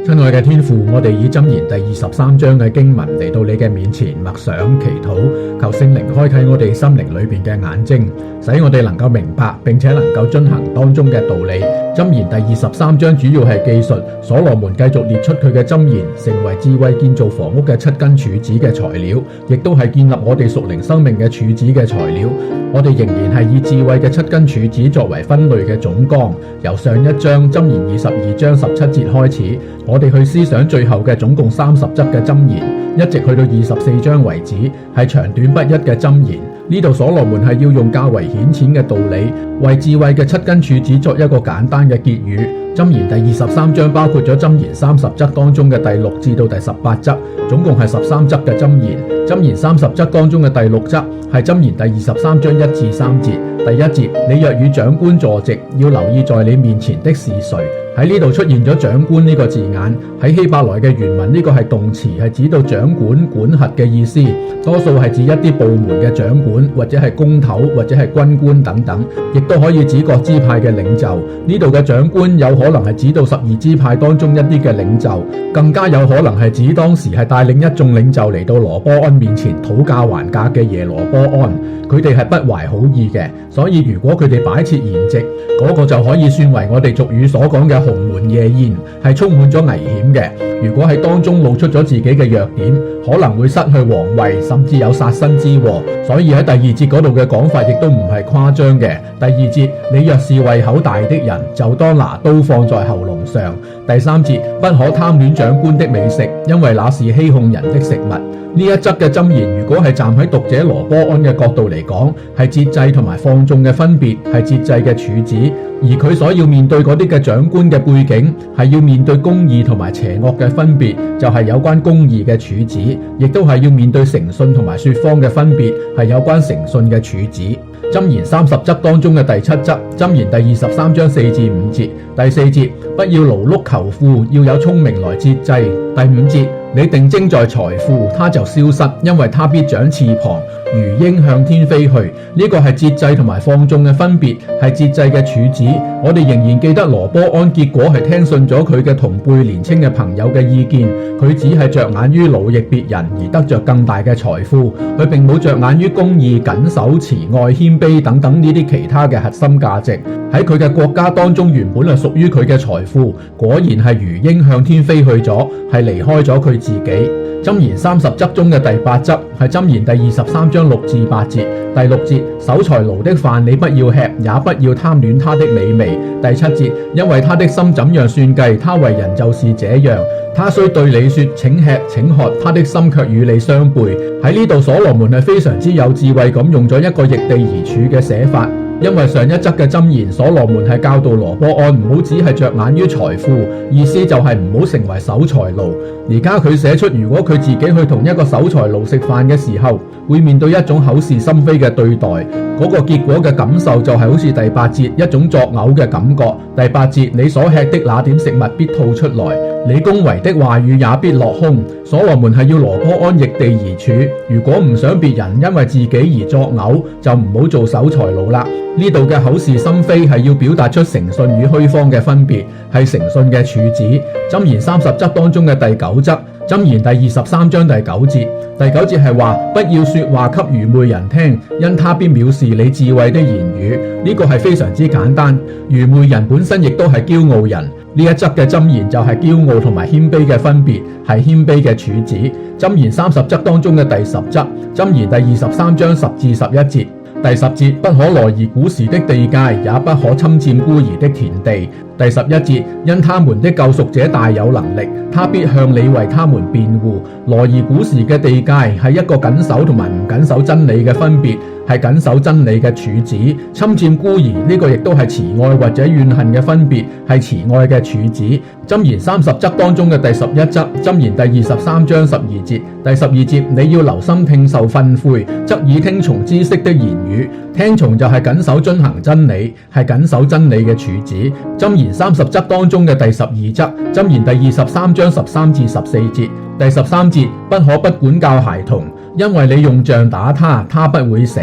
親愛嘅天父，我哋以箴言第23章嘅經文嚟到你嘅面前默想祈禱，求聖靈開啟我哋心靈裏邊嘅眼睛，使我哋能夠明白並且能夠遵行當中嘅道理。箴言第23章主要係記述所羅門繼續列出佢嘅箴言，成為智慧建造房屋嘅7根柱子嘅材料，亦都係建立我哋屬靈生命嘅柱子嘅材料。我哋仍然係以智慧嘅7根柱子作為分類嘅總綱，由上一章箴言22章17節開始，我哋去思想最後嘅總共30則嘅箴言，一直去到24章為止，係長短不一嘅箴言。呢度所羅門係要用較為顯淺嘅道理，為智慧嘅7根柱子作一個簡單嘅結語。箴言第23章包括咗箴言30則當中嘅第6至到第18則，總共係13則嘅箴言。箴言30則當中嘅第6則係箴言第23章1至3節。第一節，你若與長官坐席，要留意在你面前的是誰。喺呢度出現咗長官呢個字眼，喺希伯來嘅原文呢個係動詞，係指到掌管管轄嘅意思，多數係指一啲部門嘅長管，或者係工頭，或者係軍官等等，亦都可以指各支派嘅領袖。呢度嘅長官有可能係指到12支派當中一啲嘅領袖，更加有可能係指當時係帶領一眾領袖嚟到羅波安面前討價還價嘅耶羅波安。佢哋係不懷好意嘅，所以如果佢哋擺設筵席，嗰個就可以算為我哋俗語所講嘅鴻門夜宴，係充滿咗危險嘅。如果喺當中露出咗自己嘅弱點，可能會失去皇位，甚至有殺身之禍。所以喺第2節嗰度嘅講法亦都唔係誇張嘅。第2節，你若是胃口大的人，就當拿刀放在喉嚨上。第3節，不可貪戀長官的美食，因為那是欺哄人的食物。呢一則嘅箴言，如果係站喺讀者羅波安嘅角度嚟講，係節制同埋放縱嘅分別，係節制嘅柱子；而佢所要面對嗰啲嘅長官嘅背景，係要面對公義同埋邪惡嘅分別，就係有關公義嘅柱子；亦都係要面對誠信同埋說謊嘅分別，係有關誠信嘅柱子。箴言30則當中嘅第7則，箴言第23章4至5節，第4節，不要勞碌求富，要有聰明來節制。第5節，你定睛在財富，它就消失，因為它必長翅膀，如鷹向天飛去。呢個係節制同埋放縱嘅分別，係節制嘅柱子。我哋仍然記得羅波安結果係聽信咗佢嘅同輩年輕嘅朋友嘅意見，佢只係着眼於勞役別人而得着更大嘅財富，佢並冇着眼於公義、謹守、慈愛、謙卑等等呢啲其他嘅核心價值。喺佢嘅國家當中，原本係屬於佢嘅財富，果然係如鷹向天飛去咗，係離開咗佢自己。箴言30則中嘅第8則係箴言第23章6至8節。第6節，守財奴的飯你不要吃，也不要貪戀他的美味。第7節，因為他的心怎樣算計，他為人就是這樣。他雖對你說請吃請喝，他的心卻與你相背。喺呢度所羅門係非常之有智慧咁用咗一個易地而處嘅寫法。因為上一則嘅箴言，所羅門係教導羅波安唔好只係着眼於財富，意思就係唔好成為守財奴。而家佢寫出，如果佢自己去同一個守財奴食飯嘅時候，會面對一種口是心非嘅對待，嗰個結果嘅感受就係好似第8節一種作嘔嘅感覺。第8節，你所吃的那點食物必吐出來，你恭維的話語也必落空。所羅門係要羅波安易地而處，如果唔想別人因為自己而作嘔，就唔好做守財奴啦。呢度嘅口是心非係要表達出誠信與虛謊嘅分別，係誠信嘅柱子。箴言30則當中嘅第9則，箴言第23章第9節。第9節係話，不要說話給愚昧人聽，因他必藐視你智慧的言語。呢個係非常之簡單，愚昧人本身亦都係驕傲人。呢一則嘅箴言就係驕傲同埋謙卑嘅分別，係謙卑嘅柱子。箴言30則當中嘅第10則，箴言第23章10至11節。第10節，不可挪移古時的地界，也不可侵佔孤兒的田地。第11節，因他們的救贖者大有能力，他必向你為他們辯護。挪移古時嘅地界係一個謹守同埋唔謹守真理嘅分別，係謹守真理嘅柱子。侵佔孤兒呢個亦都係慈愛或者怨恨嘅分別，係慈愛嘅柱子。箴言30則當中嘅第11則，箴言第23章12節。第12節，你要留心聽受訓誨，側耳聽從知識的言語。聽從就係謹守遵行真理，係謹守真理嘅柱子。箴言30則當中嘅第12則，箴言第23章13至14節。第13節，不可不管教孩童，因為你用杖打他，他不會死。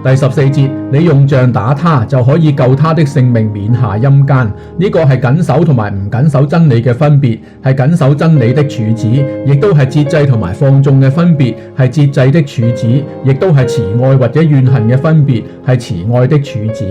第14節，你用杖打他，就可以救他的性命免下陰間。呢個係謹守同埋唔謹守真理嘅分別，係謹守真理的柱子，亦都係節制同埋放縱嘅分別，係節制的柱子，亦都係慈愛或者怨恨嘅分別，係慈愛的柱子。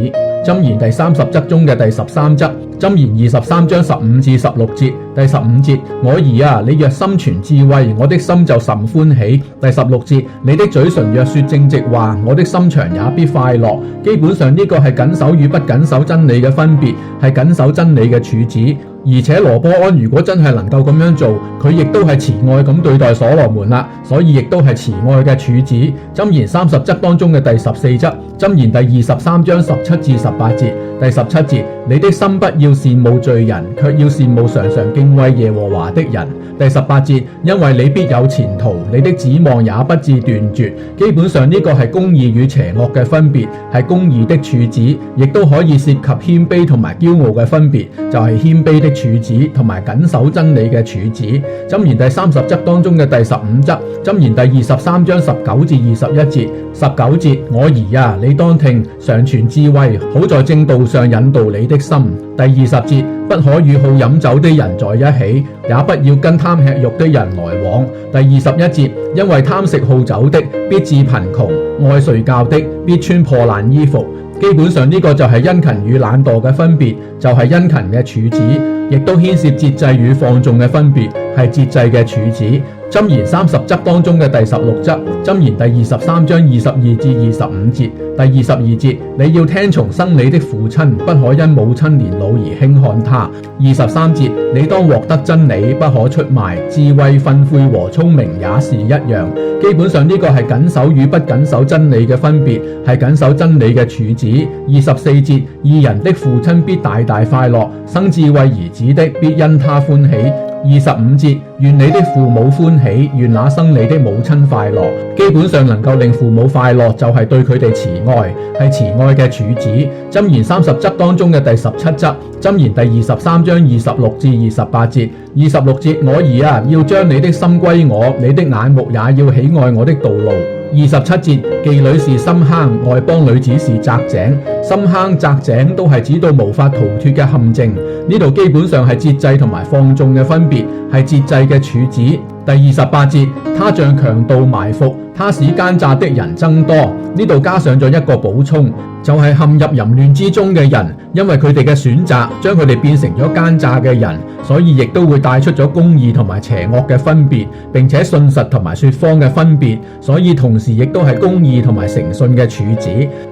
箴言第30則中嘅第13則，箴言23章15至16節，第15節，我兒啊，你若心存智慧，我的心就甚歡喜。第16節，你的嘴唇若說正直話，我的心腸也必快樂。基本上呢個係謹守與不謹守真理嘅分別，係謹守真理嘅柱子。而且羅波安如果真係能夠咁樣做，佢亦都係慈愛咁對待所羅門啦，所以亦都係慈愛嘅柱子。箴言30則當中嘅第14則，箴言第23章17至18節，第17節，你的心不要羨慕罪人，卻要羨慕常常敬畏耶和華的人。第18節，因為你必有前途，你的指望也不致斷絕。基本上呢個係公義與邪惡嘅分別，係公義的柱子，亦都可以涉及謙卑同埋驕傲嘅分別，就係謙卑的柱子同埋謹守真理嘅柱子。箴言第30則當中嘅第15則，箴言第23章19至21節，19節，我兒啊，你當聽，常存智慧，好在正道上引導你的心。第20節，不可與好飲酒的人在一起，也不要跟貪吃肉的人來往。第21節，因為貪食好酒的必致貧窮，愛睡覺的必穿破爛衣服。基本上呢個就係殷勤與懶惰嘅分別，就係殷勤嘅柱子，亦都牽涉節制與放縱嘅分別，係節制嘅柱子。箴言30則當中嘅第16則，箴言第23章22至25節，第22節，你要聽從生你的父親，不可因母親年老而輕看他。23節，你當獲得真理，不可出賣，智慧訓誨和聰明也是一樣。基本上呢個係謹守與不謹守真理嘅分別，係謹守真理嘅柱子。24節，義人的父親必大大快樂，生智慧兒子的必因他歡喜。25節，願你的父母歡喜，願那生你的母親快樂。基本上能夠令父母快樂，就係對佢哋慈愛，係慈愛嘅柱子。箴言30則當中嘅第17則，箴言第23章26至28節，26節，我兒啊，要將你的心歸我，你的眼目也要喜愛我的道路。27節，妓女是深坑，外邦女子是窄井。深坑窄井都係指到無法逃脫嘅陷阱。呢度基本上係節制同埋放縱嘅分別，係節制嘅柱子。第28節，他像強盜埋伏，他使奸詐的人增多。呢度加上咗一個補充，就係陷入淫亂之中嘅人，因為佢哋嘅選擇將佢哋變成咗奸詐嘅人，所以亦都會帶出咗公義同埋邪惡嘅分別，並且信實同埋說謊嘅分別，所以同時亦都係公義同埋誠信嘅柱子。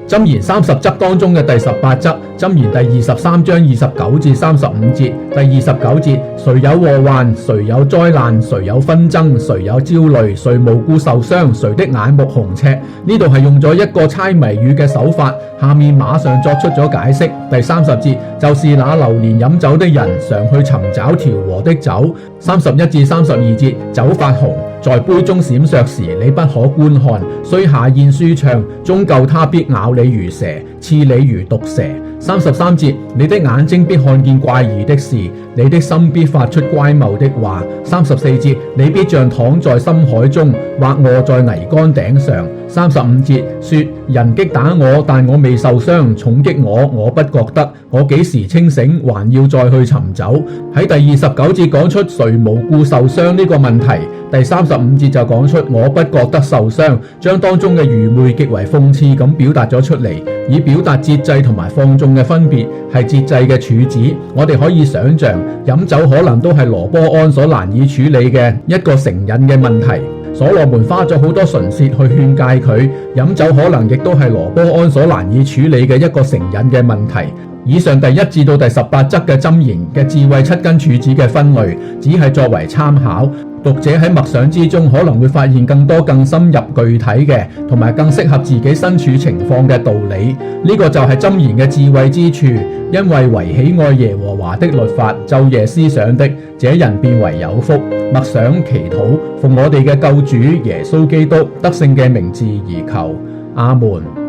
箴言30則當中嘅第18則，箴言第23章29至35節，第29節，誰有禍患，誰有災難，誰有紛爭，誰有焦慮，誰無故受傷，誰的眼目紅赤。呢度係用咗一個猜謎語嘅手法，下面馬上作出咗解釋。第30節，就是那流連飲酒的人，常去尋找調和的酒。31至32節，酒發紅，在杯中閃爍時，你不可觀看，雖下咽舒暢，終究他必咬你如蛇，刺你如毒蛇。33節，你的眼睛必看見怪異的事，你的心必發出乖謬的話。34節，你必像躺在深海中，或臥在桅杆頂上。35節，說人擊打我，但我未受傷；重擊我，我不覺得。我幾時清醒，還要再去尋找。喺第29節講出誰無故受傷呢個問題，第35節就講出我不覺得受傷，將當中嘅愚昧極為諷刺咁表達咗出嚟，以表達節制同埋放縱嘅分別，係節制嘅柱子。我哋可以想象，飲酒可能都係羅波安所難以處理嘅一個成癮嘅問題。所羅門花咗好多唇舌去勸誡佢，飲酒可能亦都係羅波安所難以處理嘅一個成癮嘅問題。以上第1至到第18則嘅箴言嘅智慧7根柱子嘅分類，只係作為參考。讀者喺默想之中可能會發現更多更深入具體嘅同埋更適合自己身處情況嘅道理。呢個就係箴言嘅智慧之處，因為惟喜愛耶和華的律法，晝夜思想的，這人便為有福。默想祈禱，奉我哋嘅救主耶穌基督得勝嘅名字而求，阿門。